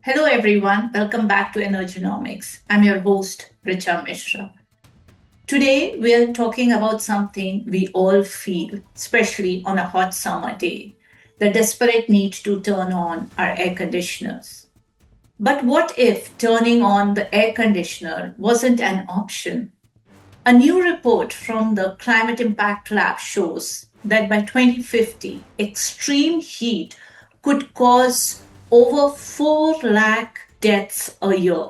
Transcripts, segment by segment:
Hello, everyone. Welcome back to Energonomics. I'm your host, Richa Mishra. Today, we are talking about something we all feel, especially on a hot summer day, the desperate need to turn on our air conditioners. But what if turning on the air conditioner wasn't an option? A new report from the Climate Impact Lab shows that by 2050, extreme heat could cause over 4 lakh deaths a year.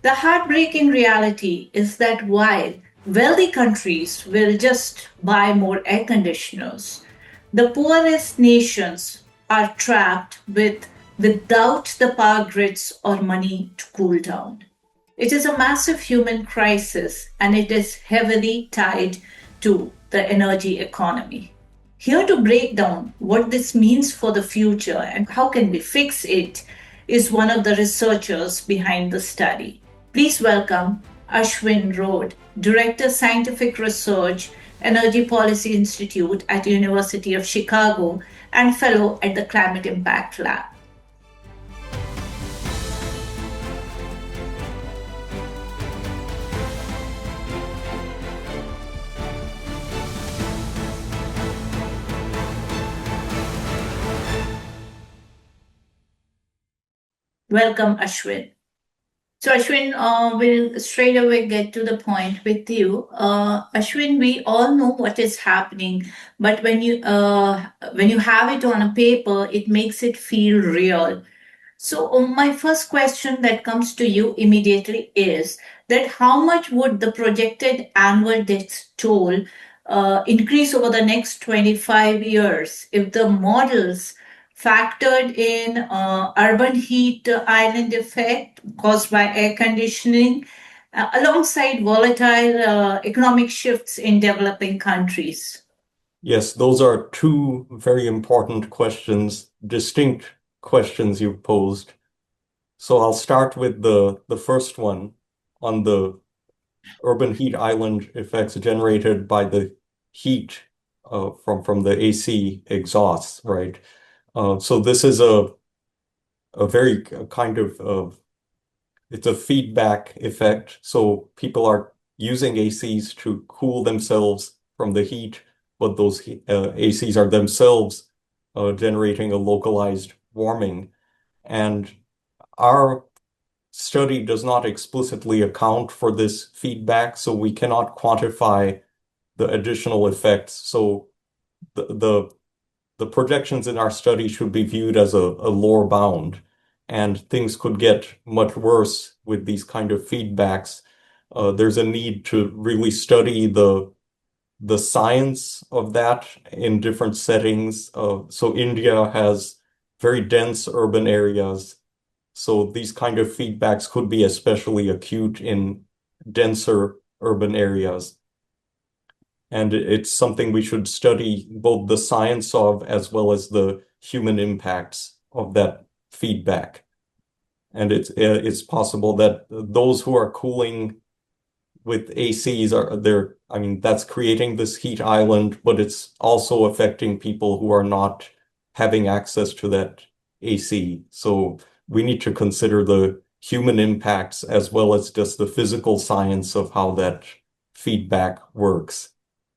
The heartbreaking reality is that while wealthy countries will just buy more air conditioners, the poorest nations are trapped without the power grids or money to cool down. It is a massive human crisis and it is heavily tied to the energy economy. Here to break down what this means for the future and how can we fix it is one of the researchers behind the study. Please welcome Ashwin Rode, Director Scientific Research, Energy Policy Institute at University of Chicago and fellow at the Climate Impact Lab. Welcome, Ashwin. So, Ashwin, we'll straight away get to the point with you. Ashwin, we all know what is happening, but when you have it on a paper, it makes it feel real. So, my first question that comes to you immediately is that how much would the projected annual death toll increase over the next 25 years if the models factored in urban heat island effect caused by air conditioning alongside volatile economic shifts in developing countries? Yes, those are two very important questions, distinct questions you posed. So I'll start with the first one on the urban heat island effects generated by the heat from the AC exhausts, right? So this is a very kind of it's a feedback effect. So people are using ACs to cool themselves from the heat, but those ACs are themselves generating a localized warming. And our study does not explicitly account for this feedback, so we cannot quantify the additional effects. So the projections in our study should be viewed as a lower bound, and things could get much worse with these kind of feedbacks. There's a need to really study the science of that in different settings. So India has very dense urban areas. So these kind of feedbacks could be especially acute in denser urban areas. And it's something we should study both the science of as well as the human impacts of that feedback. And it's possible that those who are cooling with ACs I mean, that's creating this heat island, but it's also affecting people who are not having access to that AC. So we need to consider the human impacts as well as just the physical science of how that feedback works.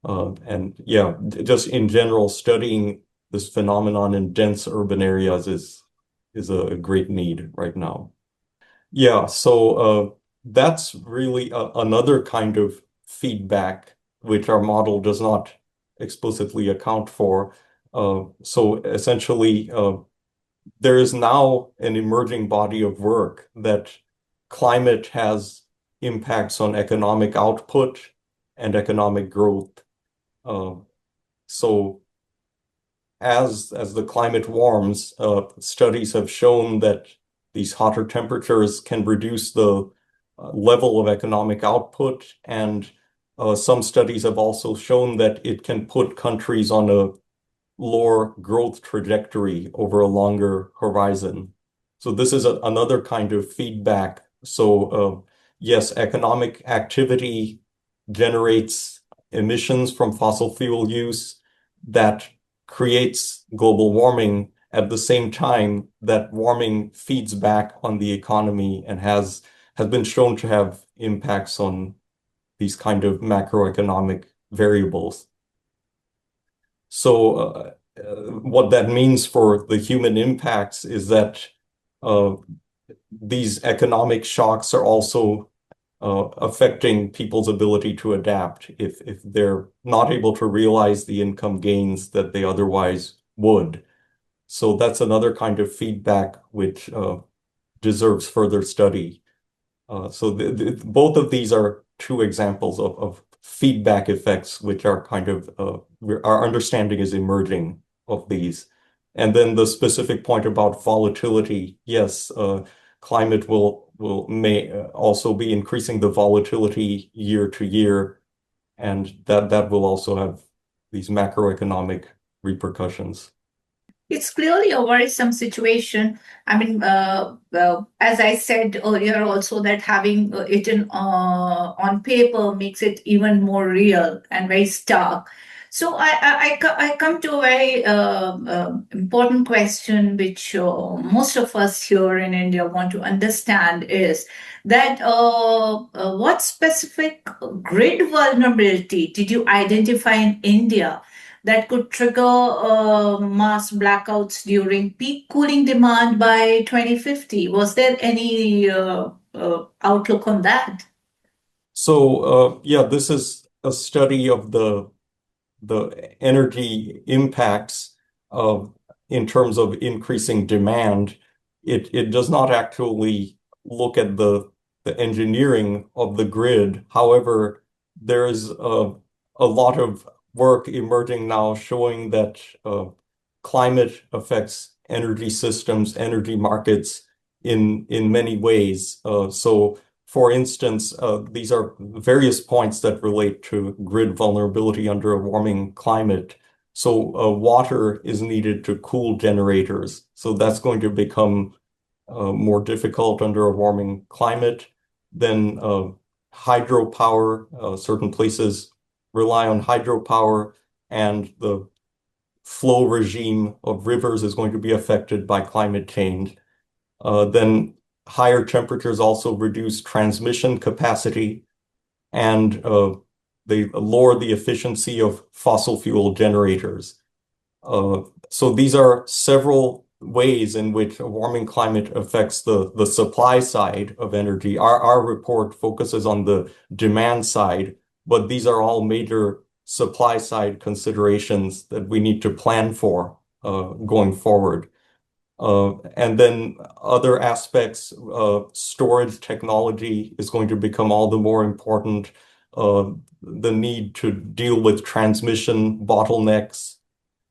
And yeah, just in general, studying this phenomenon in dense urban areas is a great need right now. Yeah, so that's really another kind of feedback which our model does not explicitly account for. So essentially, there is now an emerging body of work that climate has impacts on economic output and economic growth. So as the climate warms, studies have shown that these hotter temperatures can reduce the level of economic output, and some studies have also shown that it can put countries on a lower growth trajectory over a longer horizon. So this is another kind of feedback. So yes, economic activity generates emissions from fossil fuel use that creates global warming, at the same time, that warming feeds back on the economy and has been shown to have impacts on these kind of macroeconomic variables. So, what that means for the human impacts is that uh, these economic shocks are also affecting people's ability to adapt if they're not able to realize the income gains that they otherwise would. So that's another kind of feedback which deserves further study. So both of these are two examples of feedback effects, which are kind of our understanding is emerging of these. And then the specific point about volatility, yes, climate may also be increasing the volatility year to year, and that will also have these macroeconomic repercussions. It's clearly a worrisome situation. I mean, as I said earlier, also that having it on paper makes it even more real and very stark. So I come to a very important question, which most of us here in India want to understand is that what specific grid vulnerability did you identify in India that could trigger mass blackouts during peak cooling demand by 2050? Was there any outlook on that? So, yeah, this is a study of the energy impacts of in terms of increasing demand. It does not actually look at the engineering of the grid. However, there is a lot of work emerging now showing that climate affects energy systems, energy markets in many ways. So for instance, these are various points that relate to grid vulnerability under a warming climate. So water is needed to cool generators. So that's going to become more difficult under a warming climate. Then hydropower, certain places rely on hydropower, and the flow regime of rivers is going to be affected by climate change. Then higher temperatures also reduce transmission capacity, and they lower the efficiency of fossil fuel generators. So these are several ways in which a warming climate affects the supply side of energy. Our report focuses on the demand side, but these are all major supply side considerations that we need to plan for going forward. And then other aspects, storage technology is going to become all the more important. The need to deal with transmission bottlenecks.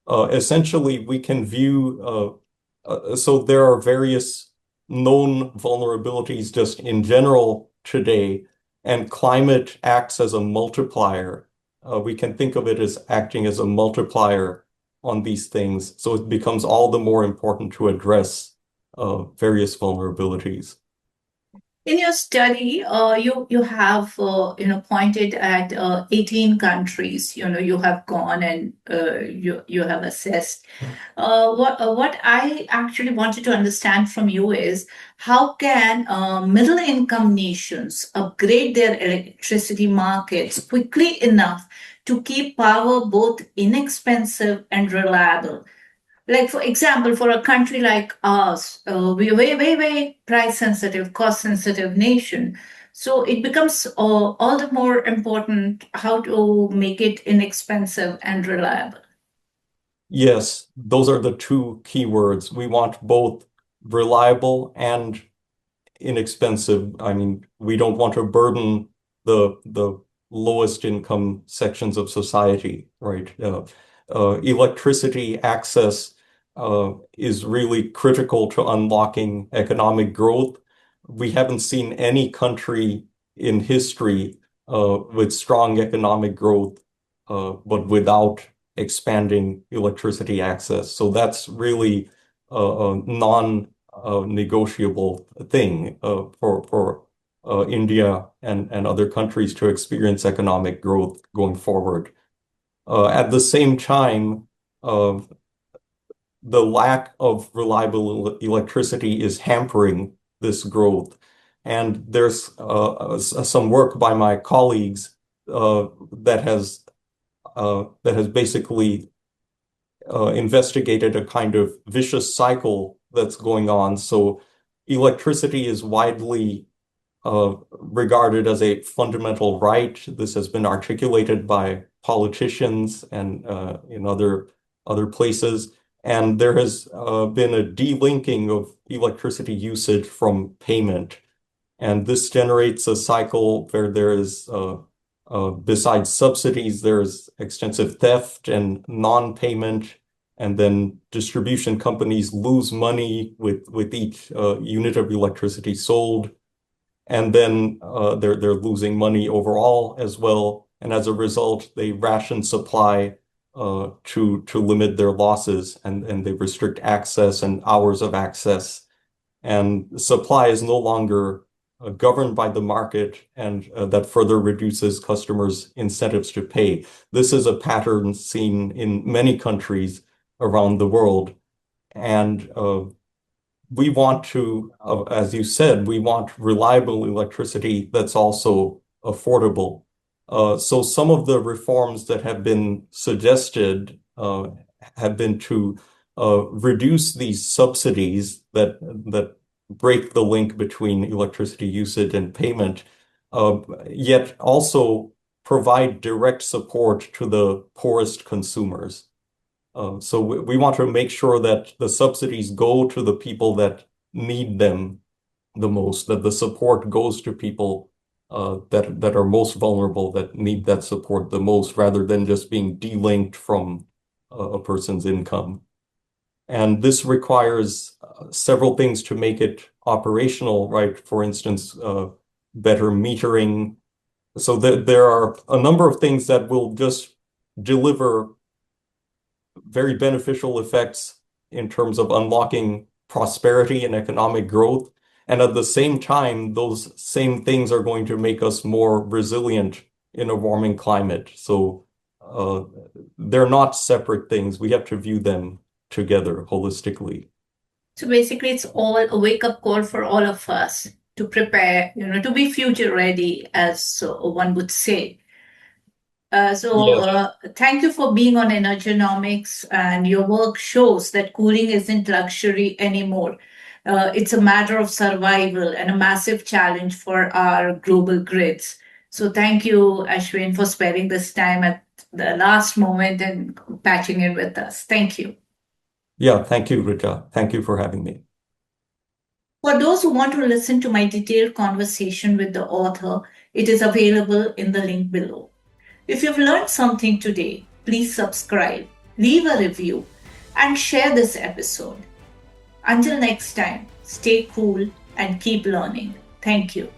Essentially, we can view, so there are various known vulnerabilities just in general today, and climate acts as a multiplier. We can think of it as acting as a multiplier on these things. So it becomes all the more important to address various vulnerabilities. In your study, you have pointed at 18 countries. You have gone and you have assessed. What I actually wanted to understand from you is how can middle income nations upgrade their electricity markets quickly enough to keep power both inexpensive and reliable? Like, for example, for a country like us, we're very price sensitive, cost sensitive nation. So it becomes all the more important how to make it inexpensive and reliable. Yes, those are the two key words. We want both reliable and inexpensive. I mean, we don't want to burden the lowest income sections of society, right? Electricity access is really critical to unlocking economic growth. We haven't seen any country in history with strong economic growth, but without expanding electricity access. So that's really a non-negotiable thing for India and other countries to experience economic growth going forward. At the same time, uh, the lack of reliable electricity is hampering this growth. And there's some work by my colleagues uh, that has basically investigated a kind of vicious cycle that's going on. So electricity is widely regarded as a fundamental right. This has been articulated by politicians and in other places. And there has been a delinking of electricity usage from payment. And this generates a cycle where there is, besides subsidies, there's extensive theft and non-payment. And then distribution companies lose money with each unit of electricity sold. And then they're losing money overall as well. And as a result, they ration supply to limit their losses, and they restrict access and hours of access. And supply is no longer governed by the market, and that further reduces customers' incentives to pay. This is a pattern seen in many countries around the world. And we want to, as you said, we want reliable electricity that's also affordable. So some of the reforms that have been suggested have been to reduce these subsidies that break the link between electricity usage and payment, yet also provide direct support to the poorest consumers. So we want to make sure that the subsidies go to the people that need them the most, that the support goes to people that are most vulnerable, that need that support the most, rather than just being delinked from a person's income. And this requires several things to make it operational, right? For instance, better metering. So there are a number of things that will just deliver very beneficial effects in terms of unlocking prosperity and economic growth. And at the same time, those same things are going to make us more resilient in a warming climate. So they're not separate things. We have to view them together holistically. So basically, it's all a wake up call for all of us to prepare, to be future ready, as one would say. Yes. Thank you for being on Energonomics, and your work shows that cooling isn't luxury anymore. It's a matter of survival and a massive challenge for our global grids. So thank you, Ashwin, for sparing this time at the last moment and patching in with us. Thank you. Yeah, thank you, Richa. Thank you for having me. For those who want to listen to my detailed conversation with the author, it is available in the link below. If you've learned something today, please subscribe, leave a review, and share this episode. Until next time, stay cool and keep learning. Thank you.